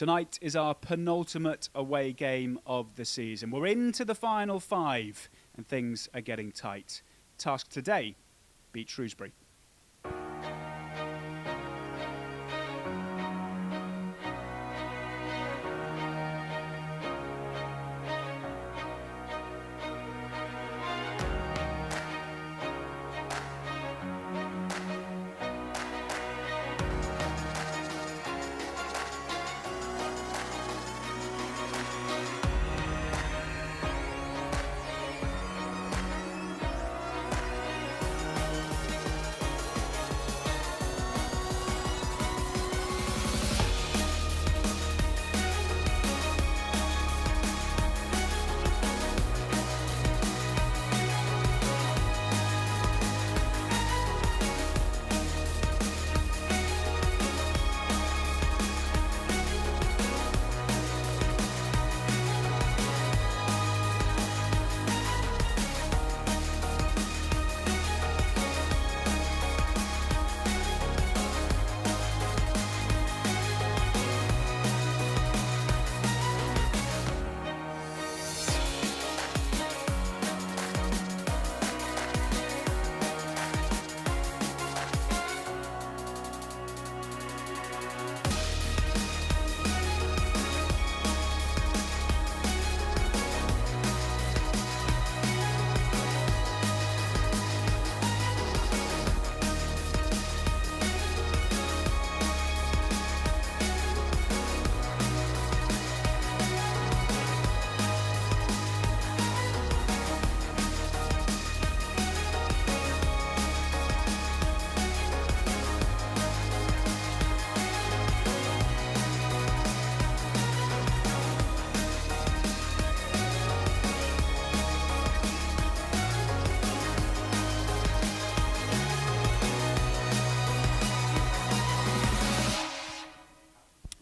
Tonight is our penultimate away game of the season. We're into the final 5 and things are getting tight. Task today, beat Shrewsbury.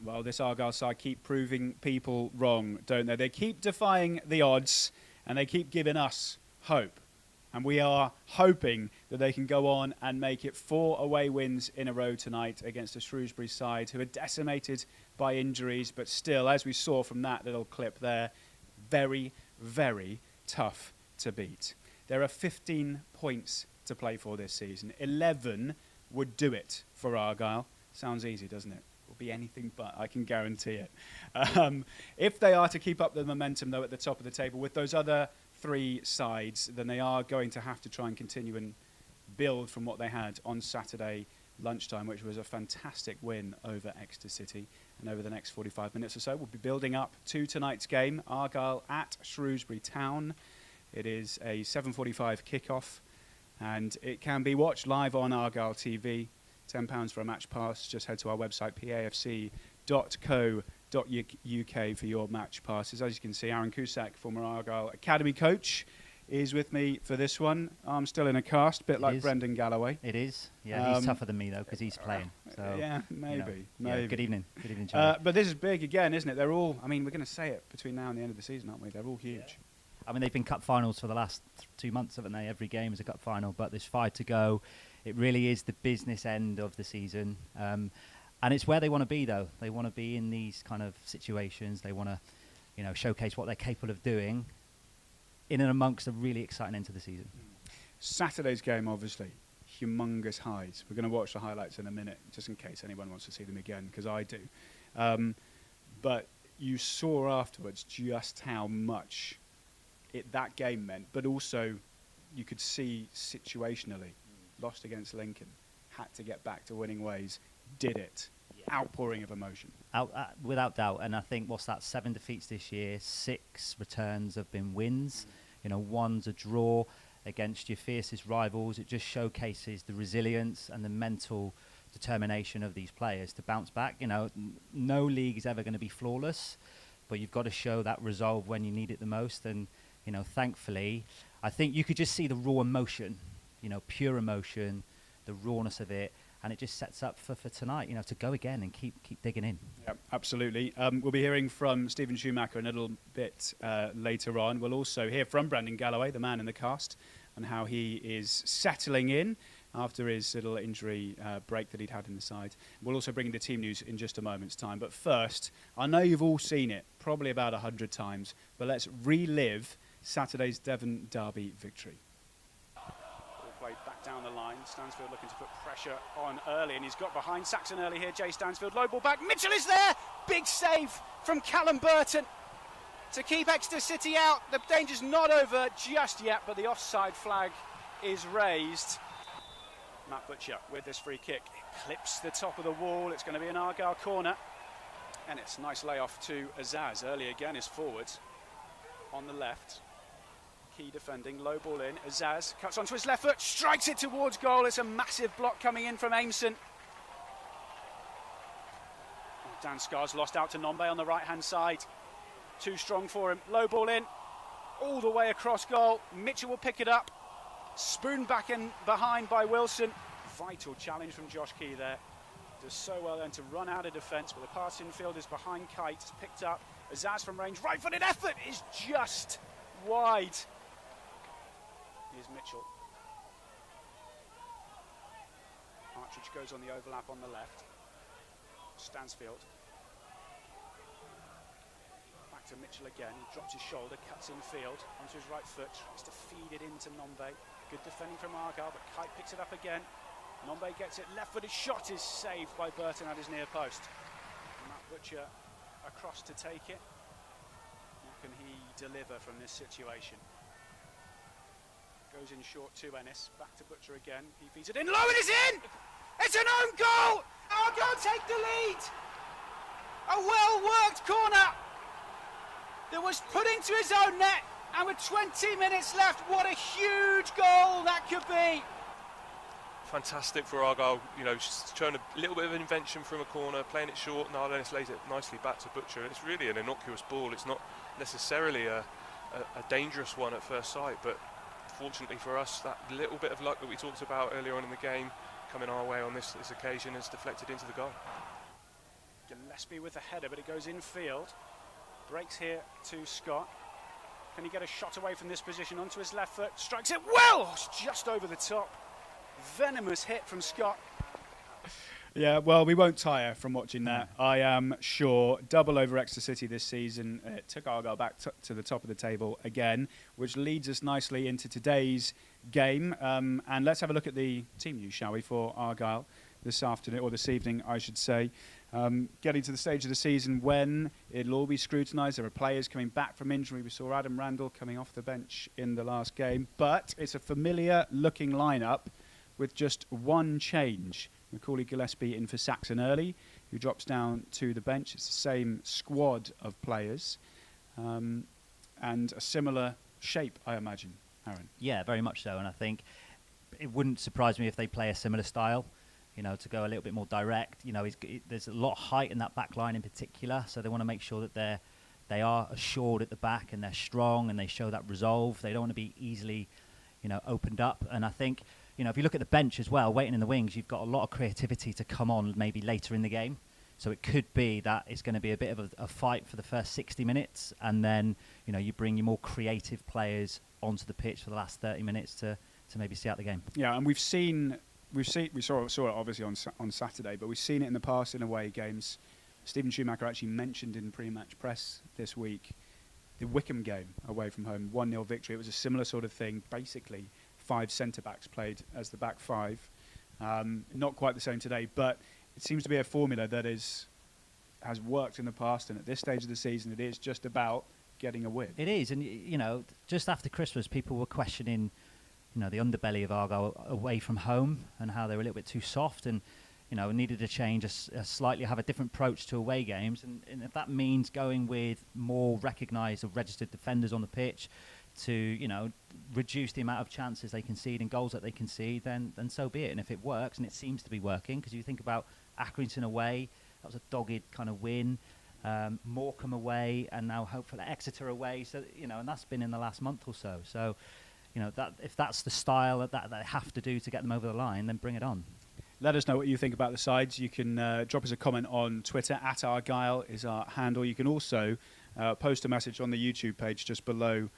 Well, this Argyle side keep proving people wrong, don't they? They keep defying the odds and they keep giving us hope. And we are hoping that they can go on and make it 4 away wins in a row tonight against a Shrewsbury side who are decimated by injuries, but still, as we saw from that little clip there, very, very tough to beat. There are 15 points to play for this season. 11 would do it for Argyle. Sounds easy, doesn't it? Will be anything but, I can guarantee it. If they are to keep up the momentum, though, at the top of the table with those other 3 sides, then they are going to have to try and continue and build from what they had on Saturday lunchtime, which was a fantastic win over Exeter City. And over the next 45 minutes or so, we'll be building up to tonight's game, Argyle at Shrewsbury Town. It is a 7:45 kickoff, and it can be watched live on Argyle TV. £10 for a match pass. Just head to our website, pafc.co.uk, for your match passes. As you can see, Aaron Cusack, former Argyle Academy coach, is with me for this one. I'm still in a cast, bit like Brendan Galloway. It is. Yeah, he's tougher than me, though, because he's playing. So, yeah, maybe. Yeah, good evening. Good evening, Charlie. But this is big again, isn't it? They're all, I mean, we're going to say it between now and the end of the season, aren't we? They're all huge. Yeah. I mean, they've been cup finals for the last 2 months, haven't they? Every game is a cup final, but there's 5 to go. It really is the business end of the season. And it's where they want to be, though. They want to be in these kind of situations. They want to, showcase what they're capable of doing in and amongst a really exciting end to the season. Saturday's game, obviously, humongous highs. We're going to watch the highlights in a minute, just in case anyone wants to see them again, because I do. But you saw afterwards just how much that game meant, but also you could see situationally, lost against Lincoln, had to get back to winning ways, did it. Outpouring of emotion. Without doubt. And I think, 7 defeats this year, 6 returns have been wins. 1's a draw against your fiercest rivals. It just showcases the resilience and the mental determination of these players to bounce back. No league is ever going to be flawless, but you've got to show that resolve when you need it the most. And, thankfully, I think you could just see the raw emotion, pure emotion, the rawness of it. And it just sets up for tonight, to go again and keep digging in. Yeah, absolutely. We'll be hearing from Steven Schumacher in a little bit later on. We'll also hear from Brendan Galloway, the man in the cast, and how he is settling in after his little injury break that he'd had in the side. We'll also bring in the team news in just a moment's time. But first, I know you've all seen it, probably about 100 times, but let's relive Saturday's Devon derby victory. Ball played back down the line. Stansfield looking to put pressure on early, and he's got behind Saxon early here. Jay Stansfield, low ball back. Mitchell is there! Big save from Callum Burton to keep Exeter City out. The danger's not over just yet, but the offside flag is raised. Matt Butcher with this free kick. It clips the top of the wall. It's going to be an Argyle corner. And it's a nice layoff to Azaz. Early again is forward on the left. Key defending, low ball in. Azaz cuts onto his left foot, strikes it towards goal. It's a massive block coming in from Aimson. Dan Scar's lost out to Nombe on the right-hand side. Too strong for him. Low ball in, all the way across goal. Mitchell will pick it up. Spoon back in behind by Wilson. Vital challenge from Josh Key there. Does so well then to run out of defence, but the pass infield is behind Kite. It's picked up. Azaz from range. Right-footed effort is just wide. Here's Mitchell. Partridge goes on the overlap on the left. Stansfield. Back to Mitchell again. He drops his shoulder, cuts in field onto his right foot. Tries to feed it into Nombe. Good defending from Argyle, but Kite picks it up again. Nombe gets it. Left-footed shot is saved by Burton at his near post. Matt Butcher across to take it. What can he deliver from this situation? Goes in short to Ennis. Back to Butcher again. He feeds it in. Low, it is in! It's an own goal! Argyle take the lead! A well-worked corner that was put into his own net, and with 20 minutes left, what a huge goal that could be! Fantastic for Argyle, you know, just showing a little bit of invention from a corner, playing it short, and Arlennis lays it nicely back to Butcher. It's really an innocuous ball. It's not necessarily a dangerous one at first sight, but fortunately for us, that little bit of luck that we talked about earlier on in the game coming our way on this occasion has deflected into the goal. Gillespie with the header, but it goes infield. Breaks here to Scott. Can he get a shot away from this position onto his left foot? Strikes it well! It's just over the top. Venomous hit from Scott. Yeah, well, we won't tire from watching that. I am sure. Double over Exeter City this season. It took Argyle back to the top of the table again, which leads us nicely into today's game. And let's have a look at the team news, shall we, for Argyle this afternoon, or this evening, I should say. Getting to the stage of the season when it'll all be scrutinised. There are players coming back from injury. We saw Adam Randall coming off the bench in the last game. But it's a familiar-looking lineup with just one change. Macaulay Gillespie in for Saxon early, who drops down to the bench. It's the same squad of players and a similar shape, I imagine, Aaron. Yeah, very much so. And I think it wouldn't surprise me if they play a similar style, you know, to go a little bit more direct. You know, there's a lot of height in that back line in particular, so they want to make sure that they are assured at the back and they're strong and they show that resolve. They don't want to be easily, you know, opened up. And I think, you know, if you look at the bench as well, waiting in the wings, you've got a lot of creativity to come on maybe later in the game. So it could be that it's going to be a bit of a fight for the first 60 minutes, and then, you know, you bring your more creative players onto the pitch for the last 30 minutes to maybe see out the game. Yeah, and we saw it obviously on Saturday, but we've seen it in the past in away games. Steven Schumacher actually mentioned in pre-match press this week the Wickham game away from home, 1-0 victory. It was a similar sort of thing, basically. 5 centre-backs played as the back 5. Not quite the same today, but it seems to be a formula that has worked in the past, and at this stage of the season, it is just about getting a win. It is, and you know, just after Christmas, people were questioning, you know, the underbelly of Argyle away from home and how they were a little bit too soft, and you know, needed to change, slightly have a different approach to away games, and if that means going with more recognised or registered defenders on the pitch to, you know, reduce the amount of chances they concede and goals that they concede, then so be it. And if it works, and it seems to be working, because you think about Accrington away, that was a dogged kind of win. Morecambe away, and now hopefully Exeter away. So, you know, and that's been in the last month or so. So, you know, that if that's the style that they have to do to get them over the line, then bring it on. Let us know what you think about the sides. You can drop us a comment on Twitter. @Argyle is our handle. You can also post a message on the YouTube page just below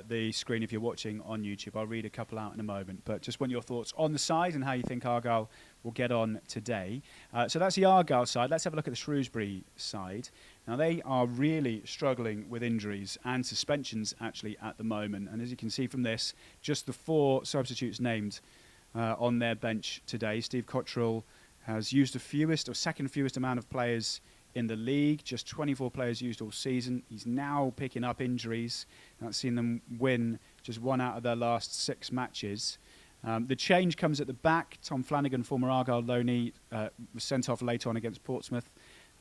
the screen if you're watching on YouTube. I'll read a couple out in a moment, but just want your thoughts on the side and how you think Argyle will get on today. So that's the Argyle side. Let's have a look at the Shrewsbury side. Now, they are really struggling with injuries and suspensions, actually, at the moment. And as you can see from this, just the 4 substitutes named on their bench today. Steve Cottrell has used the fewest or second fewest amount of players in the league, just 24 players used all season. He's now picking up injuries. That's seen them win just 1 out of their last 6 matches. The change comes at the back. Tom Flanagan, former Argyle loanee, was sent off late on against Portsmouth.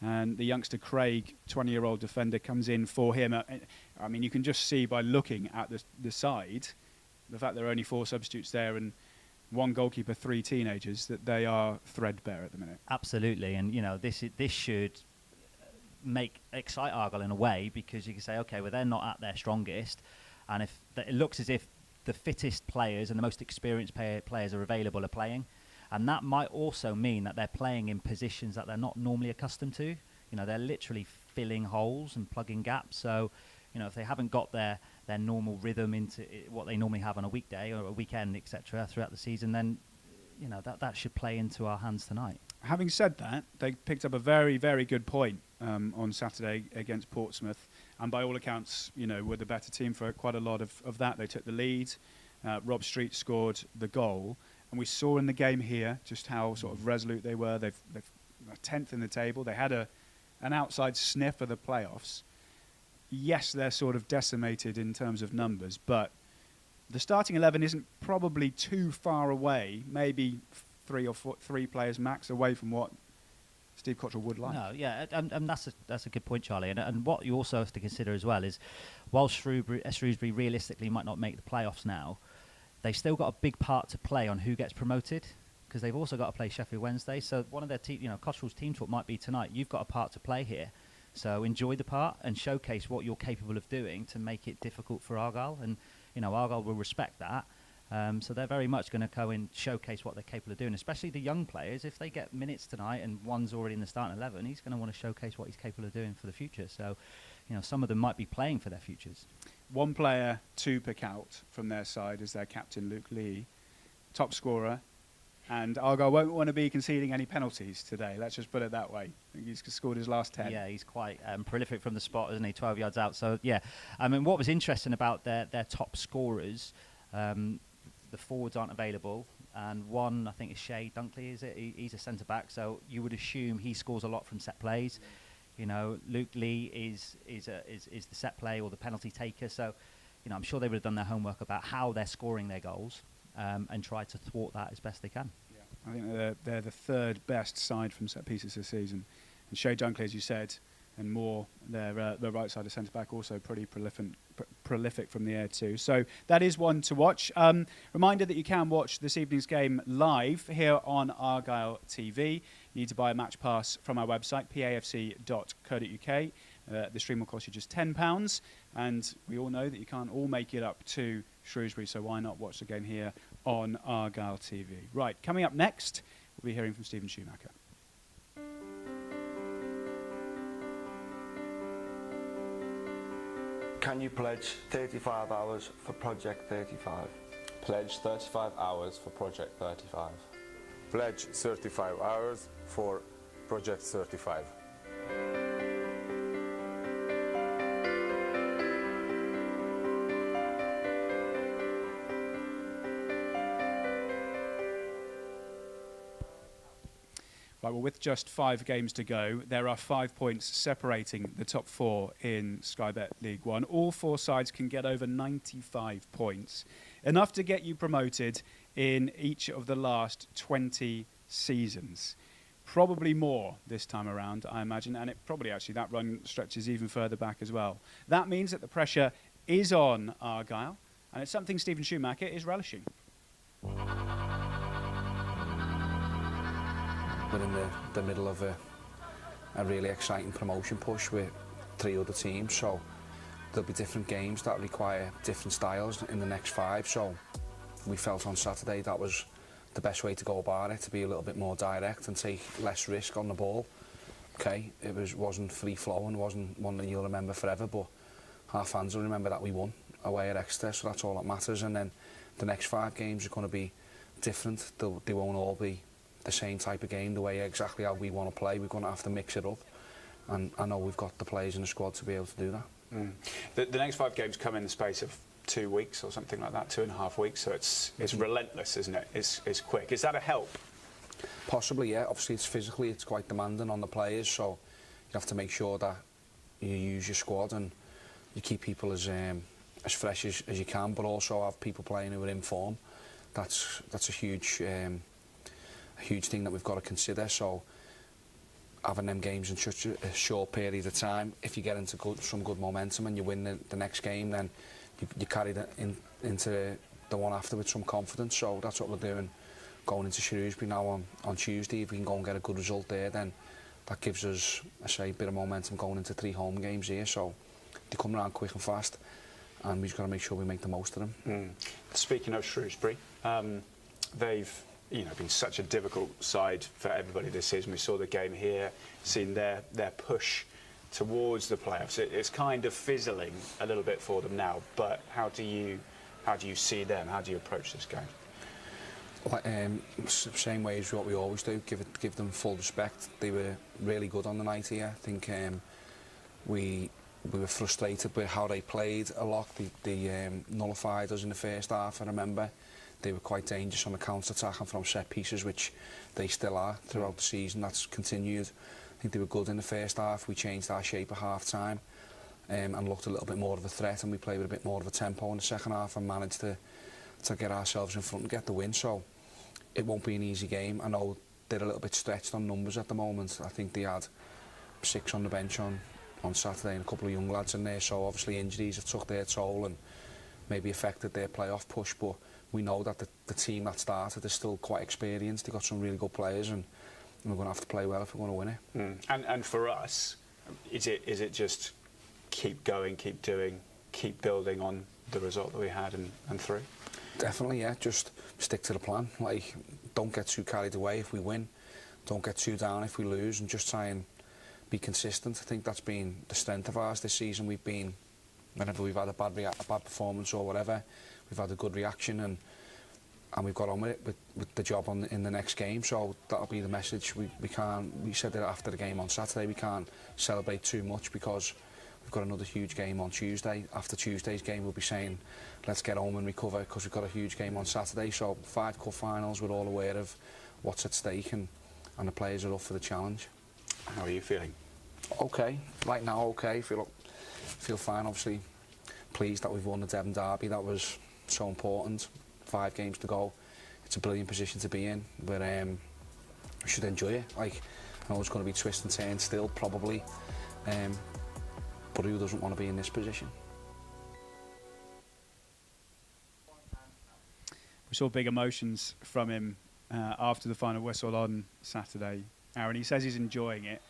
And the youngster Craig, 20-year-old defender, comes in for him. I mean, you can just see by looking at the side, the fact there are only 4 substitutes there and 1 goalkeeper, 3 teenagers, that they are threadbare at the minute. Absolutely, and you know this should excite Argyle in a way, because you can say, okay, well, they're not at their strongest, and if it looks as if the fittest players and the most experienced players are available are playing. And that might also mean that they're playing in positions that they're not normally accustomed to. You know, they're literally filling holes and plugging gaps. So, you know, if they haven't got their normal rhythm into what they normally have on a weekday or a weekend, etc., throughout the season, then, you know, that should play into our hands tonight. Having said that, they picked up a very, very good point on Saturday against Portsmouth. And by all accounts, you know, were the better team for quite a lot of that. They took the lead. Rob Street scored the goal. And we saw in the game here just how sort of resolute they were. They've 10th in the table. They had an outside sniff of the playoffs. Yes, they're sort of decimated in terms of numbers, but the starting 11 isn't probably too far away, maybe 3 players max away from what Steve Cottrell would like. No, yeah, and that's a good point, Charlie. And what you also have to consider as well is, while Shrewsbury realistically might not make the playoffs now, they've still got a big part to play on who gets promoted, because they've also got to play Sheffield Wednesday. So one of their Cottrell's team talk might be tonight, you've got a part to play here. So enjoy the part and showcase what you're capable of doing to make it difficult for Argyle. And, you know, Argyle will respect that. So they're very much going to go and showcase what they're capable of doing, especially the young players. If they get minutes tonight and one's already in the starting 11, he's going to want to showcase what he's capable of doing for the future. So, you know, some of them might be playing for their futures. 1 player to pick out from their side is their captain, Luke Lee, top scorer. And Argyle won't want to be conceding any penalties today. Let's just put it that way. I think he's scored his last 10. Yeah, he's quite prolific from the spot, isn't he? 12 yards out. So, yeah. I mean, what was interesting about their top scorers, the forwards aren't available. And one, I think, is Shay Dunkley, is it? He's a centre-back. So you would assume he scores a lot from set plays. You know, Luke Lee is the set play or the penalty taker. So, you know, I'm sure they would have done their homework about how they're scoring their goals and tried to thwart that as best they can. Yeah. I think they're the 3rd best side from set pieces this season. And Shay Dunkley, as you said, and Moore, their right side of centre-back, also pretty prolific from the air too. So that is one to watch. Reminder that you can watch this evening's game live here on Argyle TV. You need to buy a match pass from our website, pafc.co.uk. The stream will cost you just £10. And we all know that you can't all make it up to Shrewsbury, so why not watch the game here on Argyle TV? Right, coming up next, we'll be hearing from Steven Schumacher. Can you pledge 35 hours for Project 35? Pledge 35 hours for Project 35. Pledge 35 hours for Project 35. Right, well, with just 5 games to go, there are 5 points separating the top 4 in Sky Bet League One. All 4 sides can get over 95 points, enough to get you promoted in each of the last 20 seasons. Probably more this time around, I imagine, and it probably actually that run stretches even further back as well. That means that the pressure is on Argyle, and it's something Steven Schumacher is relishing. We're in the middle of a really exciting promotion push with 3 other teams, so there'll be different games that require different styles in the next 5. So we felt on Saturday that was the best way to go about it, to be a little bit more direct and take less risk on the ball. Okay, wasn't free flowing, wasn't one that you'll remember forever, but our fans will remember that we won. away at Exeter, so that's all that matters. And then the next 5 games are going to be different. They won't all be the same type of game, the way exactly how we want to play. We're going to have to mix it up, and I know we've got the players in the squad to be able to do that. The next 5 games come in the space of 2 weeks or something like that, 2.5 weeks, so it's relentless, isn't it? It's quick. Is that a help? Possibly, yeah. Obviously, it's quite demanding on the players, so you have to make sure that you use your squad and you keep people as fresh as you can, but also have people playing who are in form. That's a huge thing that we've got to consider. So having them games in such a short period of time, if you get into some good momentum and you win the next game, then you carry that into the one after with some confidence. So that's what we're doing going into Shrewsbury now on Tuesday. If we can go and get a good result there, then that gives us, I say, a bit of momentum going into 3 home games here. So they come around quick and fast, and we've just got to make sure we make the most of them. Speaking of Shrewsbury, they've been such a difficult side for everybody this season. We saw the game here, seen their push towards the playoffs. It's kind of fizzling a little bit for them now. But how do you see them? How do you approach this game? Same way as what we always do. Give them full respect. They were really good on the night here. I think we were frustrated with how they played a lot. They nullified us in the first half. I remember they were quite dangerous on the counter-attack and from set pieces, which they still are throughout the season. That's continued. I think they were good in the first half. We changed our shape at half-time and looked a little bit more of a threat, and we played with a bit more of a tempo in the second half and managed to get ourselves in front and get the win. So it won't be an easy game. I know they're a little bit stretched on numbers at the moment. I think they had 6 on the bench on Saturday and a couple of young lads in there, so obviously injuries have took their toll and maybe affected their playoff push, but we know that the team that started is still quite experienced. They've got some really good players, and we're going to have to play well if we're going to win it. And for us, is it just keep going, keep doing, keep building on the result that we had and through? Definitely, yeah. Just stick to the plan. Like, don't get too carried away if we win. Don't get too down if we lose, and just try and be consistent. I think that's been the strength of ours this season. We've been, whenever we've had a bad performance or whatever, we've had a good reaction, and we've got on with it with the job in the next game. So that'll be the message. We said that after the game on Saturday, we can't celebrate too much because we've got another huge game on Tuesday. After Tuesday's game, we'll be saying, let's get home and recover, because we've got a huge game on Saturday. So 5 cup finals, we're all aware of what's at stake, and the players are up for the challenge. How are you feeling? Okay. Right now, okay. Feel fine, obviously. Pleased that we've won the Devon derby. That was so important. 5 games to go. It's a brilliant position to be in, but we should enjoy it. Like, I know it's going to be twist and turn still, probably. But who doesn't want to be in this position? We saw big emotions from him after the final whistle on Saturday. Aaron, he says he's enjoying it.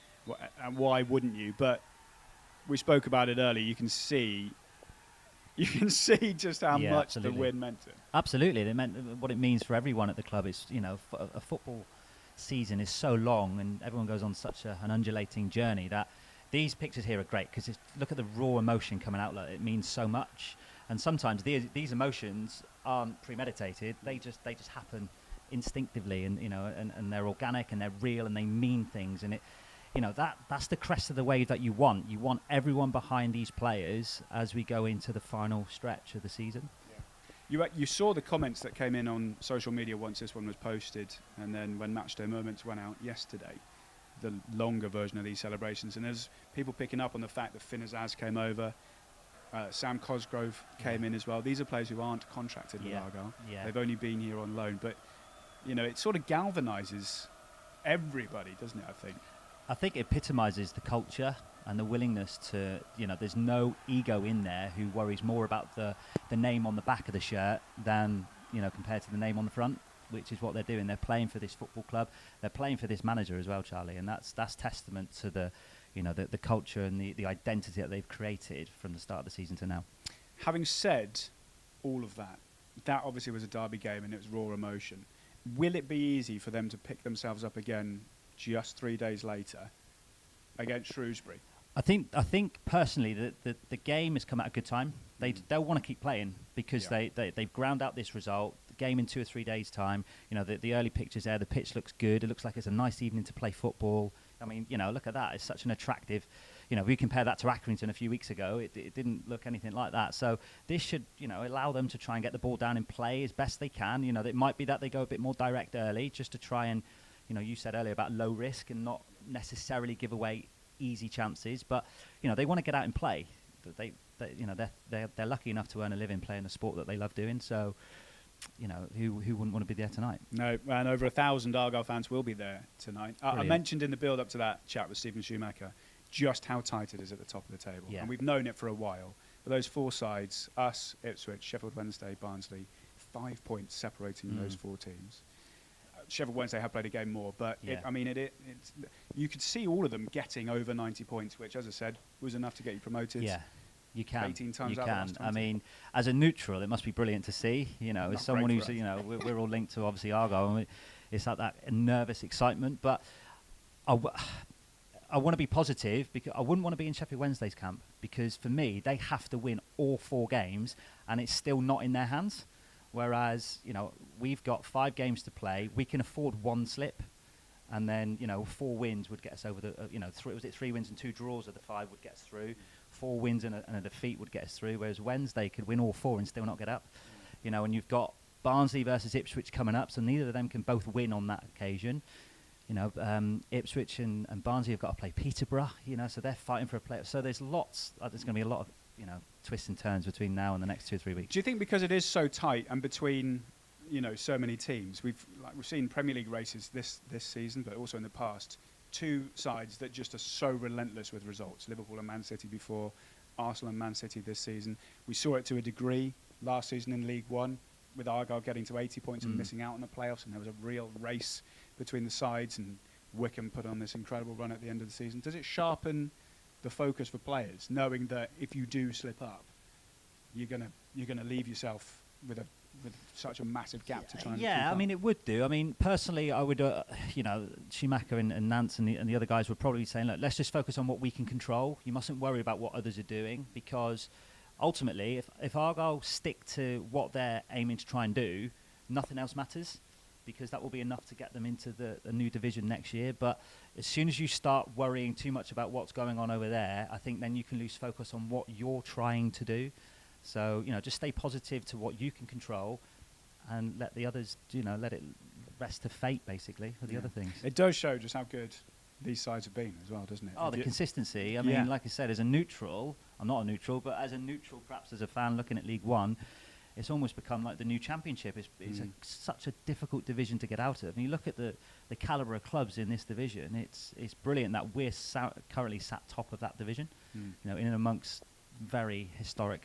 And why wouldn't you? But we spoke about it earlier. You can see just how much absolutely. the win meant to him. Absolutely, it meant what it means for everyone at the club. Is a football season is so long, and everyone goes on such an undulating journey that these pictures here are great, because look at the raw emotion coming out. It means so much, and sometimes these emotions aren't premeditated. They just happen instinctively, and they're organic and they're real and they mean things, and that's the crest of the wave that you want. You want everyone behind these players as we go into the final stretch of the season. Yeah. You saw the comments that came in on social media once this one was posted, and then when Matchday Moments went out yesterday, the longer version of these celebrations, and there's people picking up on the fact that Finn Azaz came over, Sam Cosgrove came in as well. These are players who aren't contracted with Argyle. Yeah. They've only been here on loan, but it sort of galvanises everybody, doesn't it, I think it epitomises the culture and the willingness to, there's no ego in there who worries more about the name on the back of the shirt than, compared to the name on the front, which is what they're doing. They're playing for this football club. They're playing for this manager as well, Charlie, and that's testament to the culture and the identity that they've created from the start of the season to now. Having said all of that obviously was a derby game and it was raw emotion. Will it be easy for them to pick themselves up again just 3 days later against Shrewsbury? I think personally that the game has come at a good time. They'll want to keep playing because they've ground out this result. The game in 2 or 3 days' time. You know, the early pictures there. The pitch looks good. It looks like it's a nice evening to play football. I mean, you know, look at that. It's such an attractive. You know, if we compare that to Accrington a few weeks ago, it didn't look anything like that. So this should, you know, allow them to try and get the ball down in play as best they can. You know, it might be that they go a bit more direct early just to try and, you know, you said earlier about low risk and not necessarily give away easy chances. But, you know, they want to get out and play. They you know, they're lucky enough to earn a living playing a sport that they love doing. So, you know, who wouldn't want to be there tonight? No, and over 1,000 Argyle fans will be there tonight. I mentioned in the build-up to that chat with Steven Schumacher just how tight it is at the top of the table. Yeah. And we've known it for a while. But those four sides, us, Ipswich, Sheffield Wednesday, Barnsley, 5 points separating those four teams. Sheffield Wednesday have played a game more, but it's, you could see all of them getting over 90 points, which, as I said, was enough to get you promoted. Yeah. You can. 18 times you out can. of the last I mean, as a neutral, it must be brilliant to see. You know, as someone who's, you know, we're all linked to obviously Argyle. And it's like that nervous excitement. But I want to be positive because I wouldn't want to be in Sheffield Wednesday's camp because for me, they have to win all 4 games and it's still not in their hands. Whereas, you know, we've got 5 games to play. We can afford 1 slip. And then, you know, 4 wins would get us over the, you know, 3 wins and 2 draws of the 5 would get us through. 4 wins and a defeat would get us through, whereas Wednesday could win all 4 and still not get up. You know, and you've got Barnsley versus Ipswich coming up, so neither of them can both win on that occasion. You know, Ipswich and Barnsley have got to play Peterborough, you know, so they're fighting for a play. So there's lots, there's going to be a lot of, you know, twists and turns between now and the next 2 or 3 weeks. Do you think because it is so tight and between, you know, so many teams, we've seen Premier League races this season, but also in the past, 2 sides that just are so relentless with results. Liverpool and Man City before, Arsenal and Man City this season. We saw it to a degree last season in League One, with Argyle getting to 80 points and missing out on the playoffs, and there was a real race between the sides, and Wickham put on this incredible run at the end of the season. Does it sharpen the focus for players, knowing that if you do slip up, you're gonna leave yourself with such a massive gap to try and keep I up? mean, it would do. I mean, personally, I would, you know, Schumacher and Nance and the other guys would probably be saying, look, let's just focus on what we can control. You mustn't worry about what others are doing because ultimately, if Argyle stick to what they're aiming to try and do, nothing else matters because that will be enough to get them into the new division next year. But as soon as you start worrying too much about what's going on over there, I think then you can lose focus on what you're trying to do. So, you know, just stay positive to what you can control and let the others, you know, let it rest to fate, basically, with the other things. It does show just how good these sides have been as well, doesn't it? Oh, the consistency. I mean, like I said, as a neutral, I'm not a neutral, but as a neutral, perhaps as a fan looking at League One, it's almost become like the new Championship. It's such a difficult division to get out of. And you look at the calibre of clubs in this division, it's brilliant that we're currently sat top of that division, you know, in and amongst very historic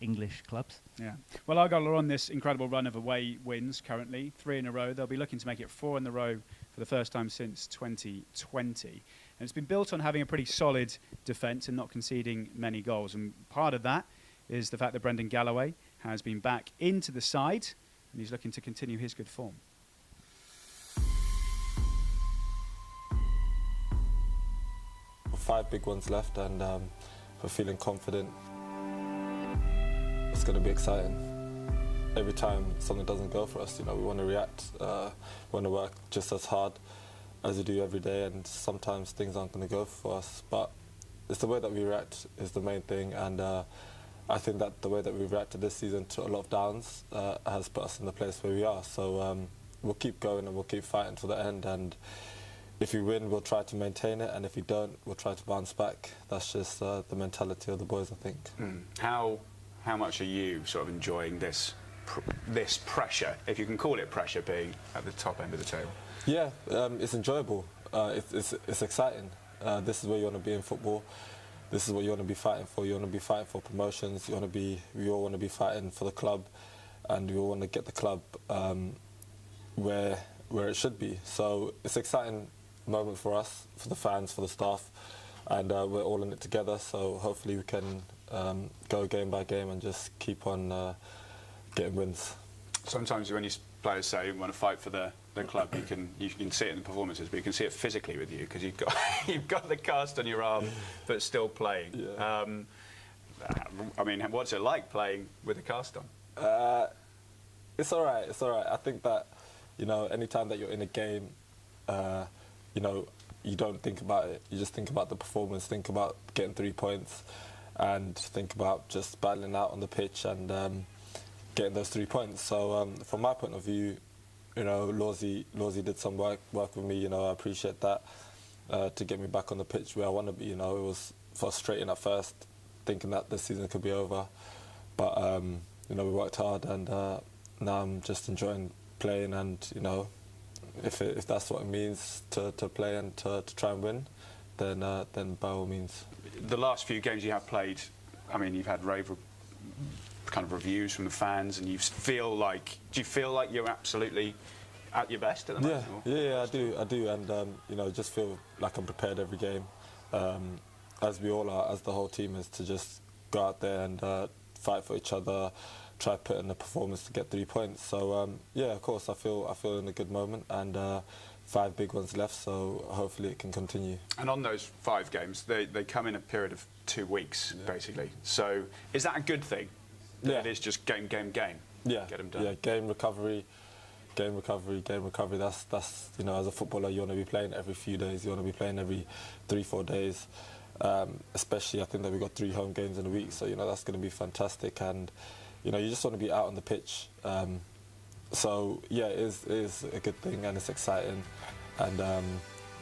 English clubs. Yeah. Well, Argyle are on this incredible run of away wins currently, 3 in a row. They'll be looking to make it 4 in a row for the first time since 2020. And it's been built on having a pretty solid defence and not conceding many goals. And part of that is the fact that Brendan Galloway has been back into the side and he's looking to continue his good form. Five big ones left and we're feeling confident. It's going to be exciting. Every time something doesn't go for us, you know, we want to react, we want to work just as hard as we do every day, and sometimes things aren't going to go for us, but it's the way that we react is the main thing, and I think that the way that we've reacted this season to a lot of downs has put us in the place where we are, so we'll keep going and we'll keep fighting to the end, and if we win, we'll try to maintain it, and if we don't, we'll try to bounce back. That's just the mentality of the boys, I think. How much are you sort of enjoying this pressure, if you can call it pressure, being at the top end of the table? Yeah, it's enjoyable. It's exciting. This is where you want to be in football. This is what you want to be fighting for. You want to be fighting for promotions. We all want to be fighting for the club, and we all want to get the club where it should be. So it's an exciting moment for us, for the fans, for the staff, and we're all in it together. So hopefully we can go game by game and just keep on getting wins. Sometimes when you players say you want to fight for the the club, you can see it in the performances, but you can see it physically with you because you've got the cast on your arm, but still playing. Yeah. I mean, what's it like playing with a cast on? It's all right. It's all right. I think that, you know, anytime that you're in a game, you know, you don't think about it. You just think about the performance, think about getting 3 points, and think about just battling out on the pitch and getting those 3 points. So from my point of view, you know, Lawsy did some work with me. You know, I appreciate that, to get me back on the pitch where I want to be. You know, it was frustrating at first, thinking that the season could be over, but you know, we worked hard, and now I'm just enjoying playing. And you know, if that's what it means to play and to try and win, then by all means. The last few games you have played, I mean, you've had kind of reviews from the fans, and do you feel like you're absolutely at your best at the moment? Yeah, I do, and you know, just feel like I'm prepared every game, as we all are, as the whole team is, to just go out there and fight for each other, try to put in a performance to get 3 points. So yeah, of course, I feel in a good moment, and 5 big ones left, so hopefully it can continue. And on those 5 games, they come in a period of 2 weeks, basically. So is that a good thing? Yeah. It is just game. Yeah. Get them done. Yeah, game recovery. That's you know, as a footballer, you want to be playing every few days. You want to be playing every 3-4 days. Especially, I think that we've got 3 home games in a week, so you know, that's going to be fantastic. And you know, you just want to be out on the pitch. So yeah, it is a good thing, and it's exciting, and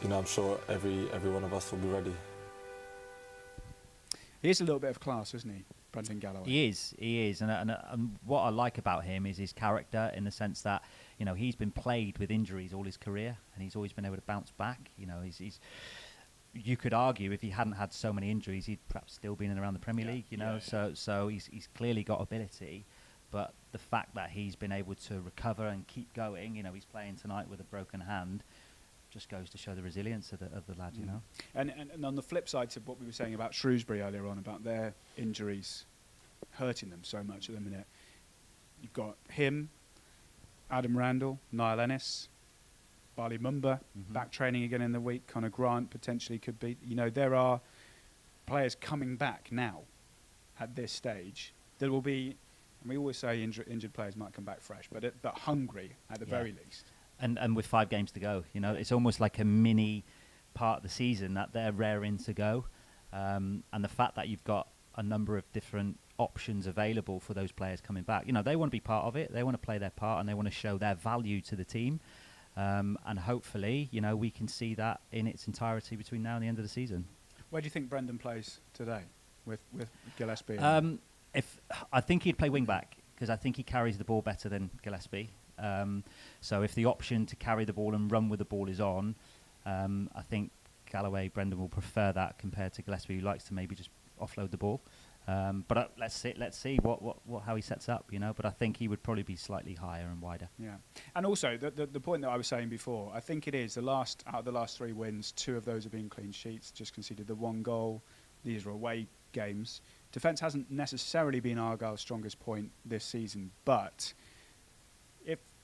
you know, I'm sure every one of us will be ready. He is a little bit of class, isn't he, Brendan Galloway? He is, and what I like about him is his character, in the sense that, you know, he's been plagued with injuries all his career, and he's always been able to bounce back. You know, he's you could argue if he hadn't had so many injuries, he'd perhaps still been in around the Premier League. You know, so he's clearly got ability. But the fact that he's been able to recover and keep going, you know, he's playing tonight with a broken hand, just goes to show the resilience of the lad, you know. And on the flip side to what we were saying about Shrewsbury earlier on, about their injuries hurting them so much at the minute, you've got him, Adam Randall, Niall Ennis, Barley Mumba, back training again in the week. Connor Grant potentially could be. You know, there are players coming back now at this stage that will be. We always say injured players might come back fresh, but hungry at the very least. And with 5 games to go, you know, it's almost like a mini part of the season that they're raring to go. And the fact that you've got a number of different options available for those players coming back, you know, they want to be part of it. They want to play their part, and they want to show their value to the team. And hopefully, you know, we can see that in its entirety between now and the end of the season. Where do you think Brendan plays today with Gillespie? I think he'd play wing back, because I think he carries the ball better than Gillespie. So if the option to carry the ball and run with the ball is on, I think Brendan will prefer that compared to Gillespie, who likes to maybe just offload the ball. But let's see how he sets up, you know. But I think he would probably be slightly higher and wider. Yeah, and also the point that I was saying before, I think it is out of the last 3 wins, 2 of those have been clean sheets. Just conceded the 1 goal. These are away games. Defence hasn't necessarily been Argyle's strongest point this season, but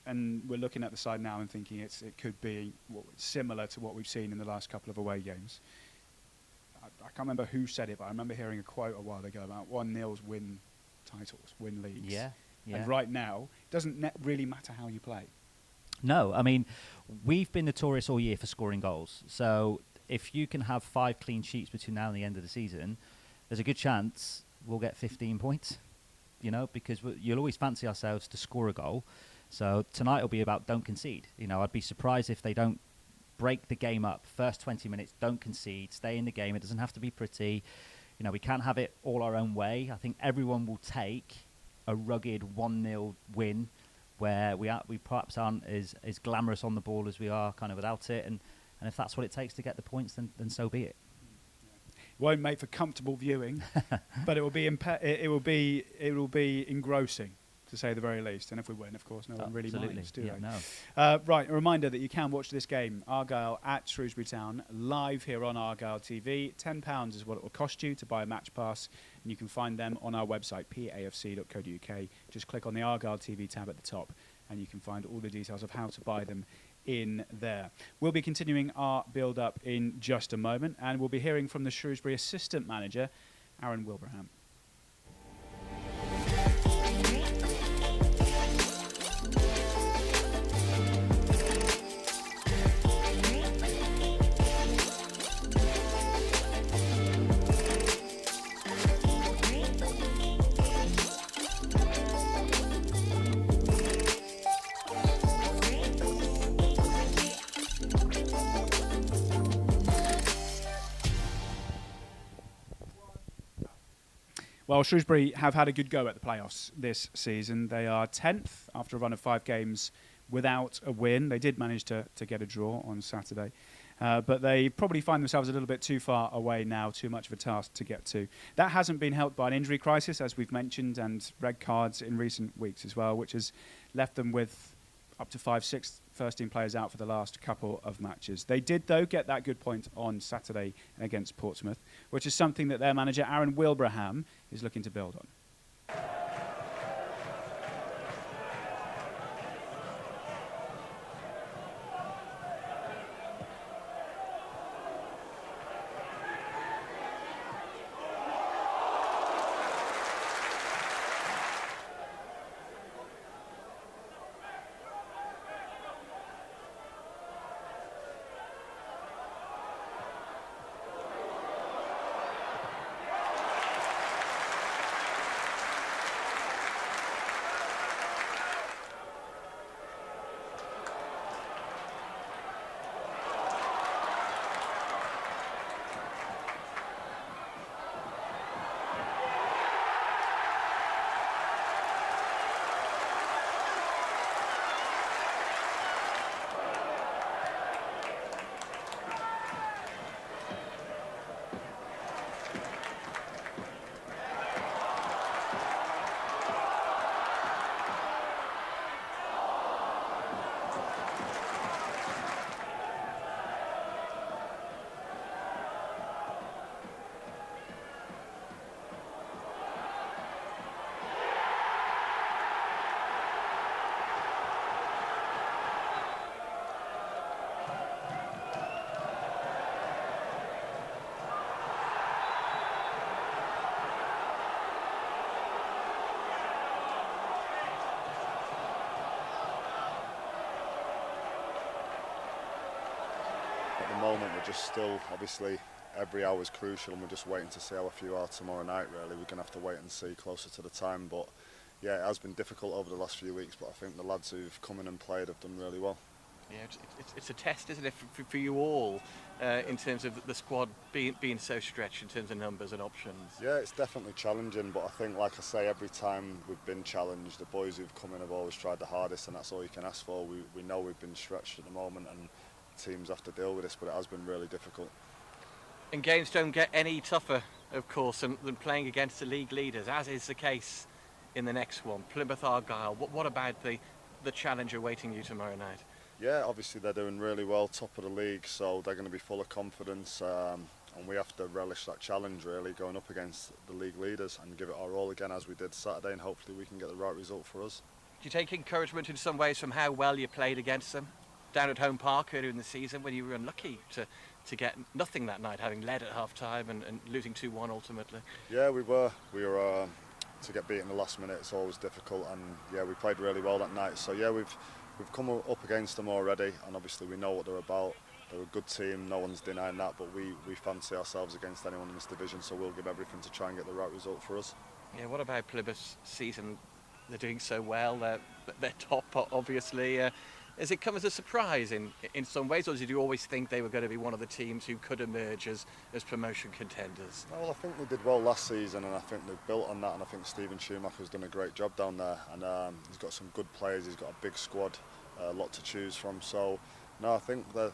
and we're looking at the side now and thinking it could be similar to what we've seen in the last couple of away games. I can't remember who said it, but I remember hearing a quote a while ago about 1-0s win titles, win leagues. Yeah. And right now, it doesn't really matter how you play. No, I mean, we've been notorious all year for scoring goals. So if you can have 5 clean sheets between now and the end of the season, there's a good chance we'll get 15 points, you know, because you'll always fancy ourselves to score a goal. So tonight will be about don't concede. You know, I'd be surprised if they don't break the game up. First 20 minutes, don't concede, stay in the game. It doesn't have to be pretty. You know, we can't have it all our own way. I think everyone will take a rugged 1-0 win where we perhaps aren't as glamorous on the ball as we are kind of without it. And if that's what it takes to get the points, then so be it. Won't make for comfortable viewing, but it will be engrossing, to say the very least. And if we win, of course, no one really minds, do they? No. Right, a reminder that you can watch this game, Argyle at Shrewsbury Town, live here on Argyle TV. £10 is what it will cost you to buy a match pass, and you can find them on our website, pafc.co.uk. Just click on the Argyle TV tab at the top, and you can find all the details of how to buy them in there. We'll be continuing our build-up in just a moment, and we'll be hearing from the Shrewsbury assistant manager, Aaron Wilbraham. Well, Shrewsbury have had a good go at the playoffs this season. They are 10th after a run of 5 games without a win. They did manage to get a draw on Saturday. But they probably find themselves a little bit too far away now, too much of a task to get to. That hasn't been helped by an injury crisis, as we've mentioned, and red cards in recent weeks as well, which has left them with up to 5-6 first-team players out for the last couple of matches. They did, though, get that good point on Saturday against Portsmouth, which is something that their manager, Aaron Wilbraham, is looking to build on. Moment we're just still, obviously every hour is crucial, and we're just waiting to see how a few are tomorrow night. Really, we're going to have to wait and see closer to the time, but yeah, it has been difficult over the last few weeks, but I think the lads who've come in and played have done really well. Yeah, it's a test, isn't it, for you all, in terms of the squad being so stretched in terms of numbers and options? Yeah, it's definitely challenging, but I think, like I say, every time we've been challenged, the boys who've come in have always tried the hardest, and that's all you can ask for. We know we've been stretched at the moment, and teams have to deal with this, but it has been really difficult. And games don't get any tougher, of course, than playing against the league leaders, as is the case in the next one, Plymouth Argyle. What about the challenge awaiting you tomorrow night? Yeah, obviously they're doing really well, top of the league, so they're going to be full of confidence, and we have to relish that challenge, really, going up against the league leaders and give it our all again, as we did Saturday, and hopefully we can get the right result for us. Do you take encouragement in some ways from how well you played against them down at home park earlier in the season, when you were unlucky to get nothing that night, having led at half-time and losing 2-1 ultimately? Yeah, we were. To get beat in the last minute, it's always difficult, and yeah, we played really well that night. So yeah, we've come up against them already, and obviously we know what they're about. They're a good team, no one's denying that, but we fancy ourselves against anyone in this division, so we'll give everything to try and get the right result for us. Yeah, what about Plymouth's season? They're doing so well, they're top, obviously. Has it come as a surprise in some ways, or did you always think they were going to be one of the teams who could emerge as promotion contenders? Well, I think they did well last season, and I think they've built on that, and I think Steven Schumacher has done a great job down there, and he's got some good players, he's got a big squad, a lot to choose from. So, no, I think that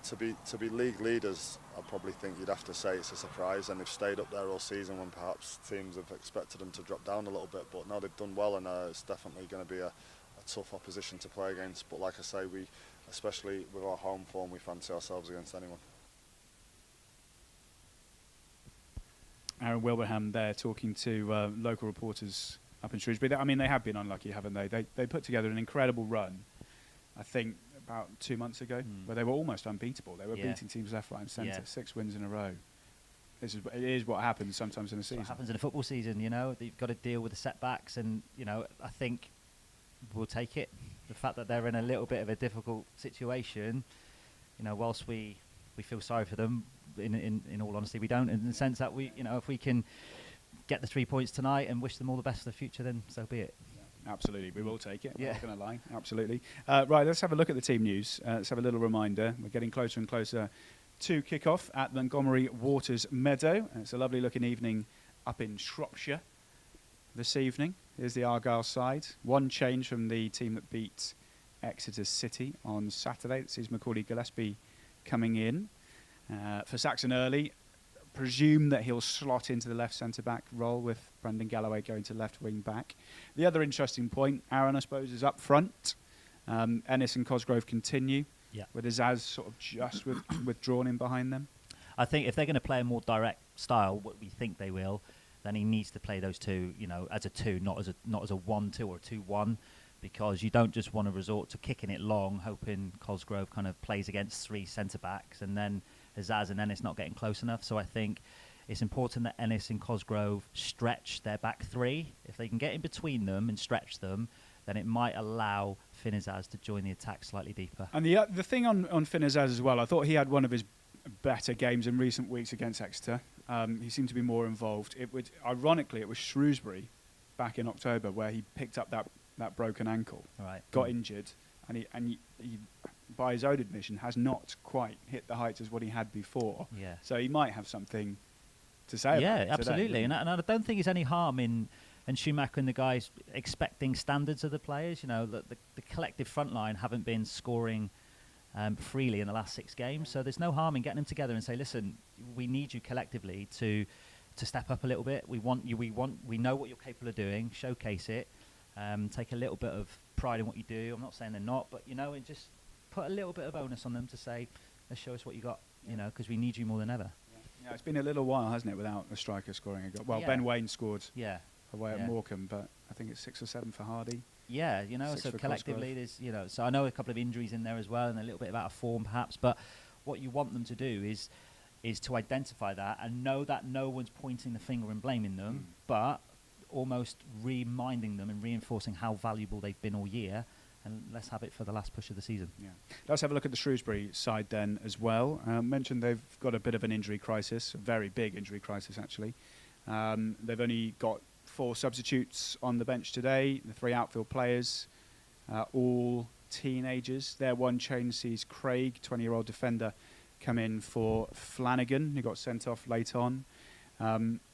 to be league leaders, I probably think you'd have to say it's a surprise, and they've stayed up there all season when perhaps teams have expected them to drop down a little bit, but no, they've done well, and it's definitely going to be a tough opposition to play against. But like I say, we, especially with our home form, we fancy ourselves against anyone. Aaron Wilbraham there talking to local reporters up in Shrewsbury. I mean, they have been unlucky, haven't they? They put together an incredible run. I think about 2 months ago, where they were almost unbeatable. They were beating teams left, right and centre, 6 wins in a row. It is what happens sometimes in a season. What happens in a football season, you know. You've got to deal with the setbacks, and, you know, I think we'll take it. The fact that they're in a little bit of a difficult situation, you know, whilst we feel sorry for them, in all honesty, we don't, in the sense that we, you know, if we can get the 3 points tonight and wish them all the best for the future, then so be it. Absolutely, we will take it. I'm not going to lie. Absolutely. Right, let's have a look at the team news. Let's have a little reminder. We're getting closer and closer to kick-off at Montgomery Waters Meadow. It's a lovely looking evening up in Shropshire this evening. Here's the Argyle side. One change from the team that beat Exeter City on Saturday. That sees Macaulay Gillespie coming in. For Saxon Early, presume that he'll slot into the left centre-back role with Brendan Galloway going to left wing-back. The other interesting point, Aaron, I suppose, is up front. Ennis and Cosgrove continue. With Azaz sort of just withdrawn in behind them. I think if they're going to play a more direct style, what we think they will, then he needs to play those two, you know, as a 2, not as a 1-2 or a 2-1, because you don't just want to resort to kicking it long, hoping Cosgrove kind of plays against 3 centre backs, and then Azaz and Ennis not getting close enough. So I think it's important that Ennis and Cosgrove stretch their back 3. If they can get in between them and stretch them, then it might allow Finn Azaz to join the attack slightly deeper. And the thing on Finn Azaz as well, I thought he had one of his better games in recent weeks against Exeter. He seemed to be more involved. Ironically, it was Shrewsbury back in October where he picked up that broken ankle, got injured, and he, by his own admission, has not quite hit the heights as what he had before. Yeah. So he might have something to say about it. Yeah, absolutely. And I don't think there's any harm in Schumacher and the guys expecting standards of the players. You know, the collective front line haven't been scoring freely in the last 6 games, so there's no harm in getting them together and say, listen, we need you collectively to step up a little bit. We know what you're capable of doing. Showcase it. Take a little bit of pride in what you do. I'm not saying they're not, but, you know, and just put a little bit of onus on them to say, let's show us what you got, you know, because we need you more than ever. Yeah, it's been a little while, hasn't it, without a striker scoring a goal. Well, Ben Waine scored away at Morecambe, but I think it's 6 or 7 for Hardy. Yeah, you know, so collectively there's, you know, so I know a couple of injuries in there as well and a little bit out of form perhaps, but what you want them to do is to identify that and know that no one's pointing the finger and blaming them, but almost reminding them and reinforcing how valuable they've been all year, and let's have it for the last push of the season. Yeah. Let's have a look at the Shrewsbury side then as well. Mentioned they've got a bit of an injury crisis, a very big injury crisis actually. They've only got 4 substitutes on the bench today, the 3 outfield players, all teenagers. Their one change sees Craig, 20-year-old defender, come in for Flanagan, who got sent off late on.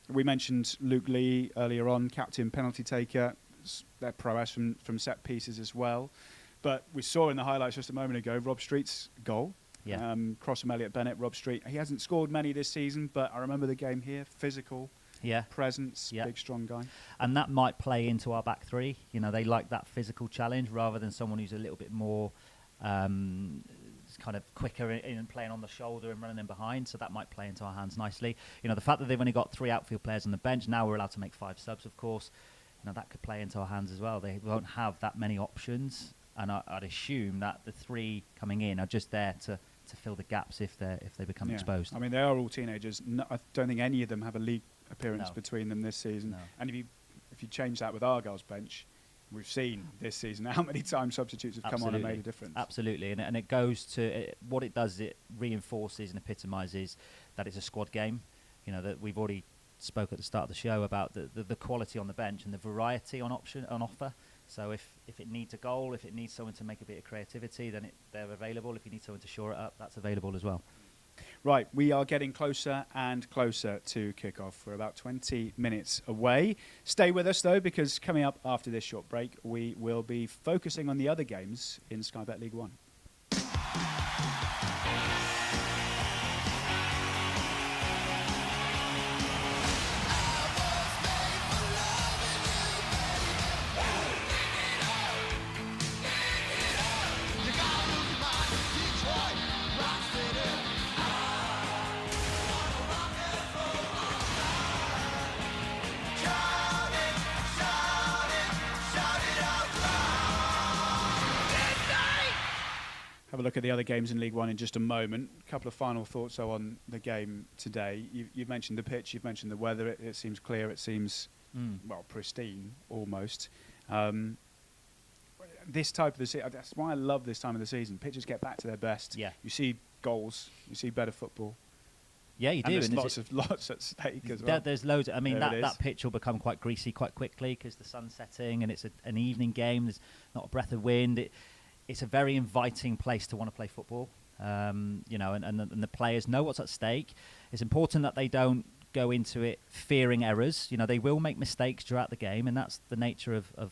We mentioned Luke Lee earlier on, captain, penalty taker, their prowess from set pieces as well. But we saw in the highlights just a moment ago, Rob Street's goal. Yeah. Cross from Elliot Bennett, Rob Street. He hasn't scored many this season, but I remember the game here, physical. Presence, big strong guy. And that might play into our back 3. You know, they like that physical challenge rather than someone who's a little bit more kind of quicker in playing on the shoulder and running in behind, so that might play into our hands nicely. You know, the fact that they've only got 3 outfield players on the bench, now we're allowed to make 5 subs, of course. You know, that could play into our hands as well. They won't have that many options, and I'd assume that the 3 coming in are just there to fill the gaps if they become exposed. I mean, they are all teenagers. I don't think any of them have a league appearance between them this season. And if you change that with Argyle's bench, we've seen this season how many times substitutes have come on and made a difference. Absolutely, and it goes to what it does. It reinforces and epitomises that it's a squad game. You know, that we've already spoke at the start of the show about the quality on the bench and the variety on offer. So if it needs a goal, if it needs someone to make a bit of creativity, then they're available. If you need someone to shore it up, that's available as well. Right, we are getting closer and closer to kick-off. We're about 20 minutes away. Stay with us, though, because coming up after this short break, we will be focusing on the other games in Sky Bet League One. have a look at the other games in League One in just a moment. A couple of final thoughts on the game today. You've mentioned the pitch, you've mentioned the weather. It seems clear, it seems, well, pristine almost. This type of the season, that's why I love this time of the season. Pitches get back to their best. Yeah. You see goals, you see better football. Yeah, you do. And there's lots at stake as well. There's loads. I mean, that pitch will become quite greasy quite quickly because the sun's setting and it's an evening game. There's not a breath of wind. It's a very inviting place to want to play football. You know, and the players know what's at stake. It's important that they don't go into it fearing errors. You know, they will make mistakes throughout the game, and that's the nature of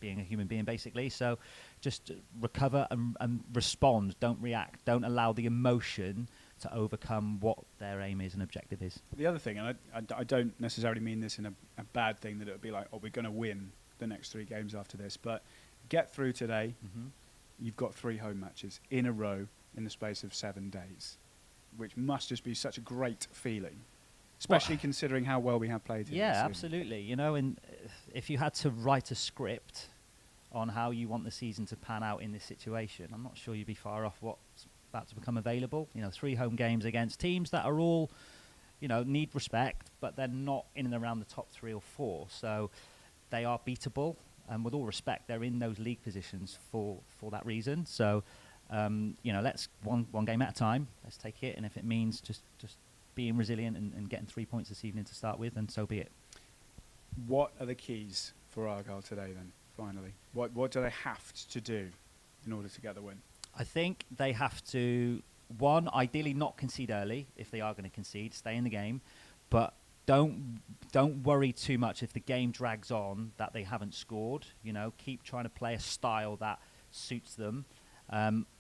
being a human being, basically. So just recover and respond. Don't react. Don't allow the emotion to overcome what their aim is and objective is. The other thing, and I don't necessarily mean this in a bad thing, that it would be like, oh, we're going to win the next 3 games after this, but get through today. You've got 3 home matches in a row in the space of 7 days, which must just be such a great feeling, especially considering how well we have played here. Yeah, absolutely. You know, and if you had to write a script on how you want the season to pan out in this situation, I'm not sure you'd be far off what's about to become available. You know, 3 home games against teams that are all, you know, need respect, but they're not in and around the top 3 or 4. So they are beatable, and with all respect, they're in those league positions for that reason. So, you know, let's one game at a time. Let's take it, and if it means just being resilient and getting 3 points this evening to start with, then so be it. What are the keys for Argyle today, then? Finally, what do they have to do in order to get the win? I think they have to, one, ideally not concede early if they are going to concede, stay in the game, but don't worry too much if the game drags on that they haven't scored. You know, keep trying to play a style that suits them.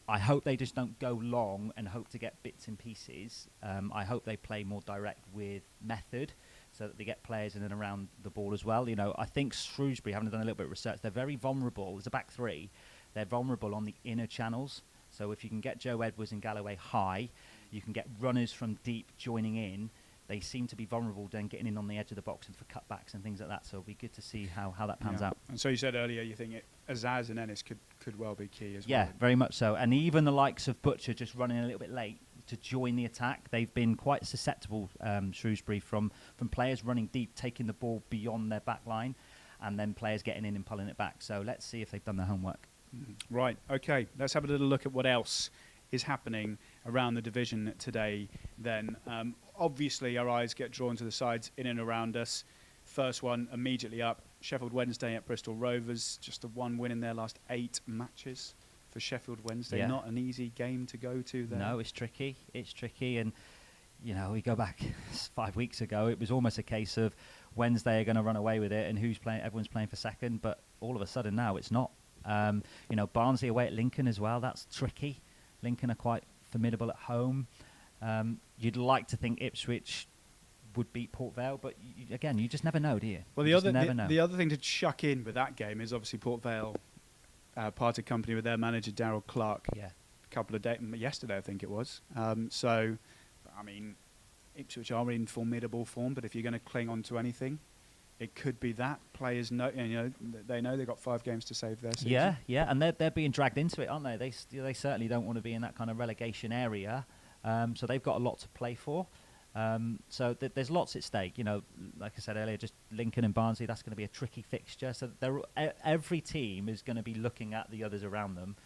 I hope they just don't go long and hope to get bits and pieces. I hope they play more direct with method so that they get players in and around the ball as well. You know, I think Shrewsbury, having done a little bit of research, they're very vulnerable. There's a back 3. They're vulnerable on the inner channels. So if you can get Joe Edwards and Galloway high, you can get runners from deep joining in. They seem to be vulnerable then getting in on the edge of the box and for cutbacks and things like that. So it'll be good to see how that pans out. And so you said earlier you think Azaz and Ennis could well be key as well. Yeah, very much so. And even the likes of Butcher just running a little bit late to join the attack. They've been quite susceptible, Shrewsbury, from players running deep, taking the ball beyond their back line, and then players getting in and pulling it back. So let's see if they've done their homework. Right, okay. Let's have a little look at what else is happening around the division today then. Obviously, our eyes get drawn to the sides in and around us. First one immediately up, Sheffield Wednesday at Bristol Rovers. Just the 1 win in their last 8 matches for Sheffield Wednesday. Yeah. Not an easy game to go to there. No, it's tricky. It's tricky. And, you know, we go back 5 weeks ago, it was almost a case of Wednesday are going to run away with it and who's playing? Everyone's playing for second. But all of a sudden now it's not. You know, Barnsley away at Lincoln as well. That's tricky. Lincoln are quite formidable at home. You'd like to think Ipswich would beat Port Vale, but again, you just never know, do you? Well, the other thing to chuck in with that game is obviously Port Vale parted company with their manager Darryl Clark. Yeah, a couple of days yesterday, I think it was. So, I mean, Ipswich are in formidable form, but if you're going to cling on to anything, it could be that players know. You know, they know they've got 5 games to save their season. Yeah, and they're being dragged into it, aren't they? They certainly don't want to be in that kind of relegation area. So they've got a lot to play for. So there's lots at stake. You know, like I said earlier, just Lincoln and Barnsley, that's going to be a tricky fixture. So every team is going to be looking at the others around them,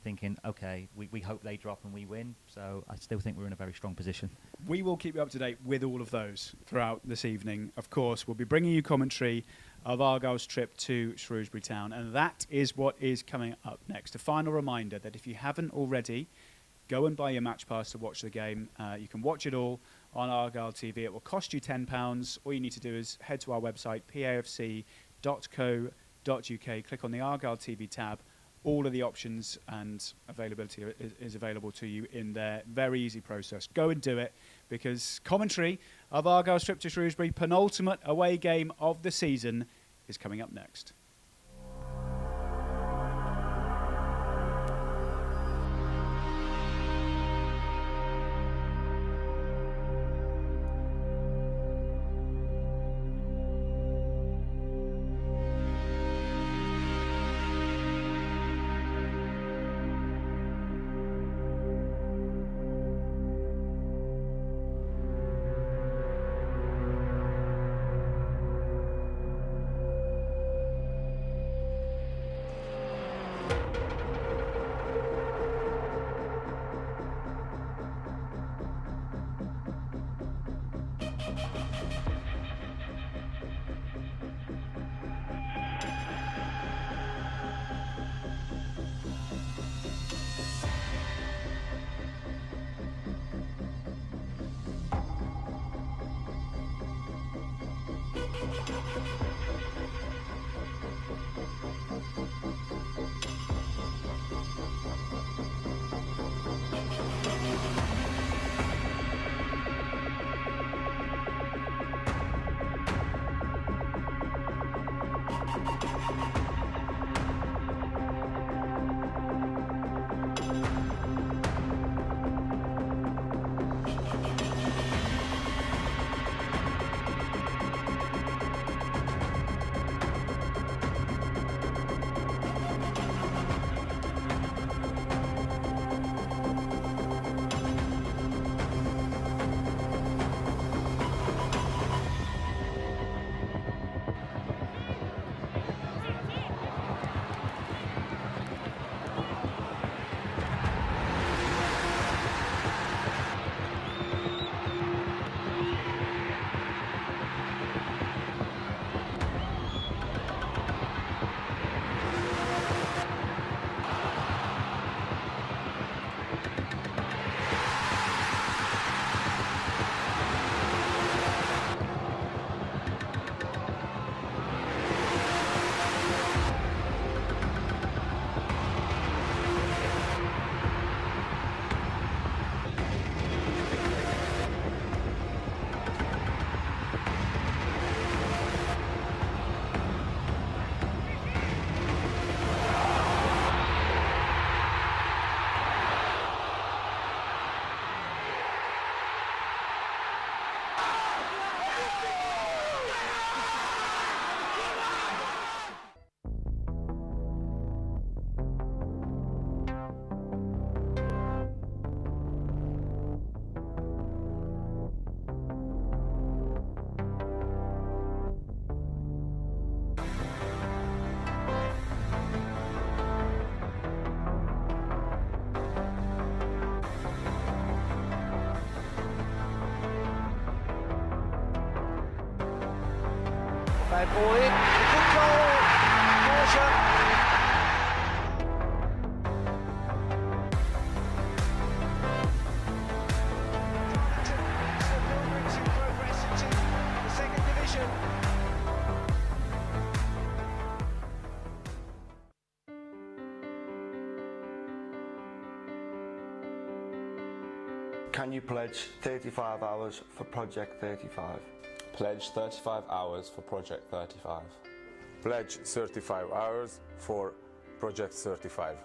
thinking, okay, we hope they drop and we win. So I still think we're in a very strong position. We will keep you up to date with all of those throughout this evening. Of course, we'll be bringing you commentary of Argyle's trip to Shrewsbury Town, and that is what is coming up next. A final reminder that if you haven't already, go and buy your match pass to watch the game. You can watch it all on Argyle TV. It will cost you £10. All you need to do is head to our website, pafc.co.uk, click on the Argyle TV tab. All of the options and availability is available to you in there. Very easy process. Go and do it, because commentary of Argyle's trip to Shrewsbury, penultimate away game of the season, is coming up next. Red ball in. Good goal. Borja. Can you pledge 35 hours for Project 35? Pledge 35 hours for Project 35. Pledge 35 hours for Project 35.